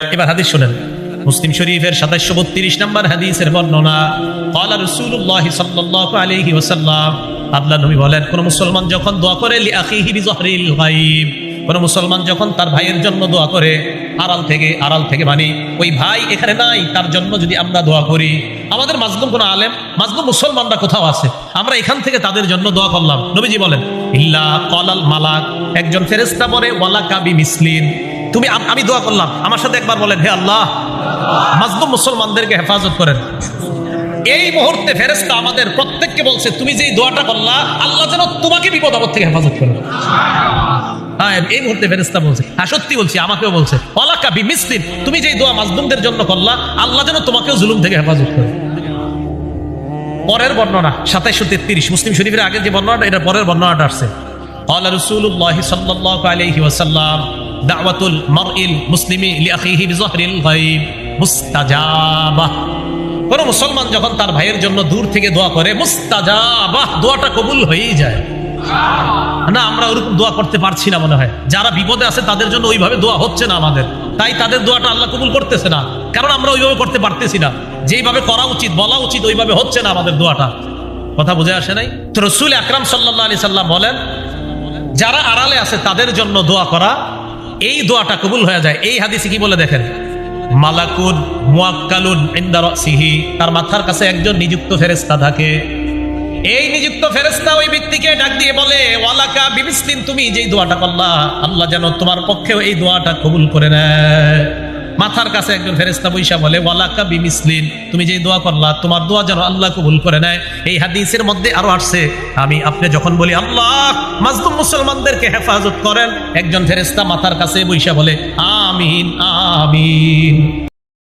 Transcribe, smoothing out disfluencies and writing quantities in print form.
এবার হাদিস শুনেন, মুসলিম শরীফের 2732 নম্বর হাদিসের বর্ণনা। ক্বালা রাসূলুল্লাহ সাল্লাল্লাহু আলাইহি ওয়াসাল্লাম, আল্লাহর নবী বলেন, কোন মুসলমান যখন দোয়া করে লিআখিহি বিযহরিল গায়ব, কোন মুসলমান যখন তার ভাইয়ের জন্য দোয়া করে আড়াল থেকে মানে ওই ভাই এখানে নাই, তার জন্য যদি আমরা দোয়া করি, আমাদের মাজলুম কোন আলেম, মাজলুম মুসলমানরা কোথাও আছে, আমরা এখান থেকে তাদের জন্য দোয়া করলাম, নবীজি বলেন ইল্লা ক্বালাল মালাক, একজন ফেরেশতা বলে ওয়ালাকা বিমিসলিন, তুমি আমি দোয়া করলাম, আমার সাথে একবার বলেন হে আল্লাহ মাজলুম মুসলমানদেরকে হেফাজত করেন। এই মুহূর্তে ফেরেশতা আমাদের প্রত্যেককে বলছে তুমি যেই দোয়াটা করলা, আল্লাহ যেন তোমাকে বিপদ আপদ থেকে হেফাজত করে। হ্যাঁ, এই মুহূর্তে ফেরেশতা বলছে, হ্যাঁ সত্যি বলছি, আমাকেও বলছে ওয়ালাকা বিমিসলিন, তুমি যেই দোয়া মাজলুমদের জন্য করলা, আল্লাহ যেন তোমাকেও জুলুম থেকে হেফাজত করে। পরের বর্ণনা 2733 মুসলিম শরীফের আগের যে বর্ণনাটা, এটা পরের বর্ণনাটা আসছে। ক্বালা রাসূলুল্লাহ সাল্লাল্লাহু আলাইহি ওয়াসাল্লাম, দাওয়াতুল মারইল মুসলিমি লিআখিহি বিযহরিল গায়ব মুস্তাজাবাহ, কোন মুসলমান যখন তার ভাইয়ের জন্য দূর থেকে দোয়া করে, মুস্তাজাবাহ, দোয়াটা কবুল হয়েই যায়। না, আমরা ওরকম দোয়া করতে পারছি না মনে হয়, যারা বিপদে আছে তাদের জন্য ওইভাবে দোয়া হচ্ছে না আমাদের, তাই তাদের দোয়াটা আল্লাহ কবুল করতেছে না, কারণ আমরা ওইভাবে করতে পারতেছি না, যেইভাবে করা উচিত বলা উচিত ওইভাবে হচ্ছে না আমাদের দোয়াটা। কথা বুঝে আসে নাই? তো রাসূল আকরাম সাল্লাল্লাহু আলাইহি সাল্লাম বলেন, যারা আড়ালে আছে তাদের জন্য দোয়া করা, এই দোয়াটা কবুল হয়ে যায়। এই হাদিসে কি বলে দেখেন, মালাকুন মুয়াক্কালুন ইনদা রাসিহি, তার মাথার কাছে একজন নিযুক্ত ফেরেশতা থাকে, এই নিযুক্ত ফেরেশতা ওই ব্যক্তিকে ডাক দিয়ে বলে ওয়ালাকা বিমিসলিন, তুমি যেই দোয়াটা করলা, আল্লাহ যেন তোমার পক্ষেও এই দোয়াটা কবুল করে নেয়। মাথার কাছে একজন ফেরেশতা বৈশা বলে ওয়ালাকা বিমিসলিন, তুমি যেই দোয়া করলা, তোমার দোয়া যেন আল্লাহ কবুল করে নেয়। এই হাদিসের মধ্যে আরো আসছে, আপনি যখন বলি আল্লাহ মাজলুম মুসলমানদেরকে হেফাজত করেন, একজন ফেরেশতা মাথার কাছে বৈশা বলে আমিন আমিন।